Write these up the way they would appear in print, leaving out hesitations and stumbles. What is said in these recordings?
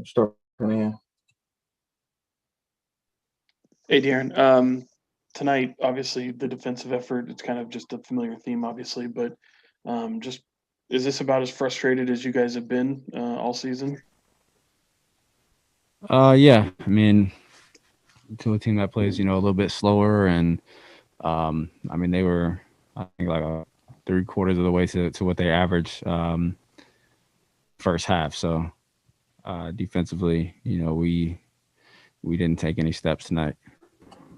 Start from here. Hey, Darren. Tonight, obviously, the defensive effort, it's kind of just a familiar theme, obviously, but just is this about as frustrated as you guys have been all season? Yeah. I mean, to a team that plays, a little bit slower, and I mean, they were, I think, like 3/4 of the way to what they average first half. So defensively, we didn't take any steps tonight,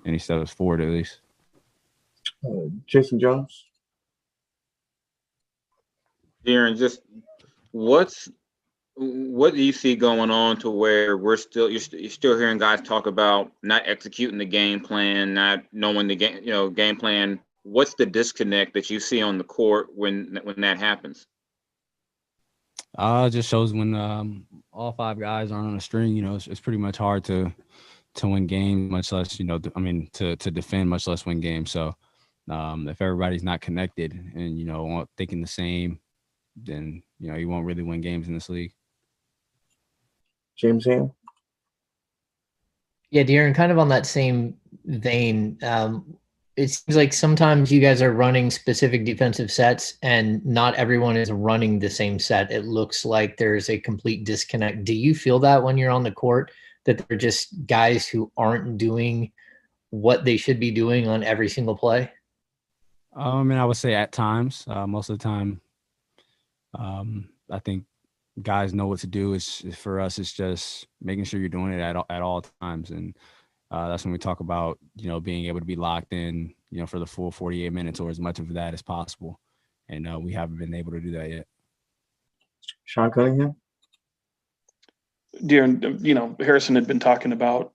any steps forward at least. Jason Jones. Darren, just what do you see going on to where you're still hearing guys talk about not executing the game plan, not knowing the game plan. What's the disconnect that you see on the court when that happens? It just shows when all five guys aren't on a string. It's pretty much hard to win games, much less to defend, much less win games. So if everybody's not connected and thinking the same, then you won't really win games in this league. James Ham. Yeah, Darren, kind of on that same vein, it seems like sometimes you guys are running specific defensive sets and not everyone is running the same set. It looks like there's a complete disconnect. Do you feel that when you're on the court, that they're just guys who aren't doing what they should be doing on every single play? I would say at times. Most of the time, I think guys know what to do. For us, it's just making sure you're doing it at all times. And that's when we talk about, being able to be locked in, for the full 48 minutes or as much of that as possible. And we haven't been able to do that yet. Sean Cunningham. Darren, Harrison had been talking about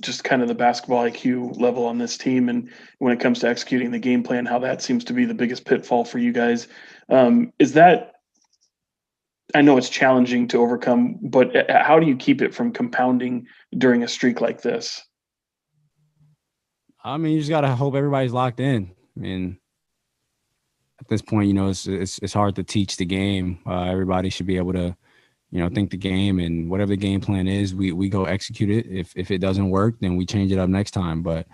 just kind of the basketball IQ level on this team. And when it comes to executing the game plan, how that seems to be the biggest pitfall for you guys. Is that, I know it's challenging to overcome, but how do you keep it from compounding during a streak like this? You just got to hope everybody's locked in. At this point, it's hard to teach the game. Everybody should be able to, think the game, and whatever the game plan is, we go execute it. If it doesn't work, then we change it up next time. But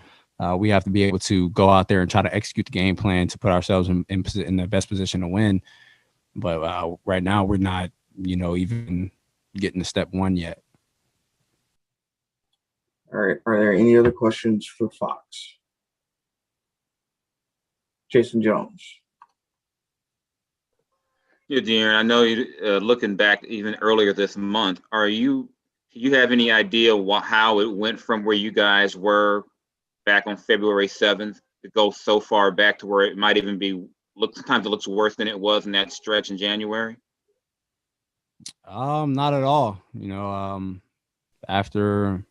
we have to be able to go out there and try to execute the game plan to put ourselves in the best position to win. But right now, we're not, even getting to step one yet. All right. Are there any other questions for Fox? Jason Jones. Yeah, Darren, I know you looking back even earlier this month. Do you have any idea how it went from where you guys were back on February 7th to go so far back to where it might even sometimes it looks worse than it was in that stretch in January? Not at all. After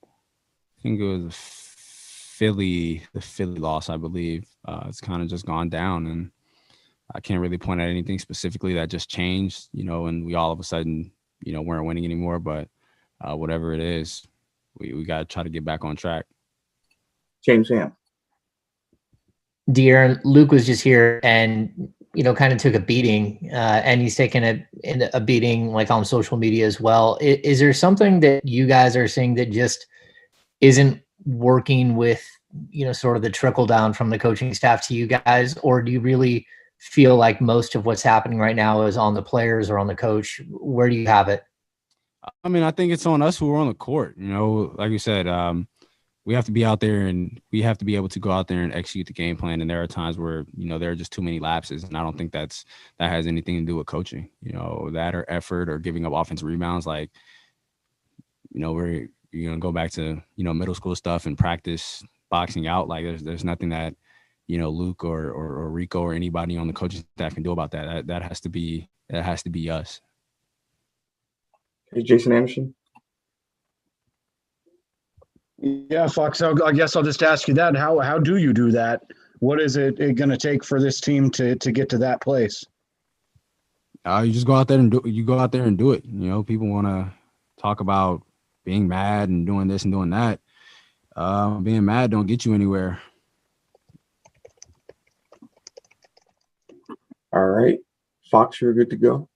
I think it was the Philly loss, I believe, it's kind of just gone down, and I can't really point at anything specifically that just changed, and we all of a sudden, weren't winning anymore. But whatever it is, we got to try to get back on track. James Ham. De'Aaron, Luke was just here and, kind of took a beating, and he's taken a beating like on social media as well. Is there something that you guys are seeing that just isn't working with, sort of the trickle down from the coaching staff to you guys? Or do you really feel like most of what's happening right now is on the players or on the coach? Where do you have it? I think it's on us who are on the court. Like you said, we have to be out there and we have to be able to go out there and execute the game plan. And there are times where, there are just too many lapses. And I don't think that has anything to do with coaching, that or effort or giving up offensive rebounds. Like, we're going to go back to, middle school stuff and practice boxing out. Like there's nothing that, Luke or Rico or anybody on the coaching staff can do about that. That has to be us. Hey, Jason Anderson. Yeah, Fox, I guess I'll just ask you that. How do you do that? What is it going to take for this team to get to that place? You just go out there and do it. People want to talk about being mad and doing this and doing that. Being mad don't get you anywhere. All right. Fox, you're good to go.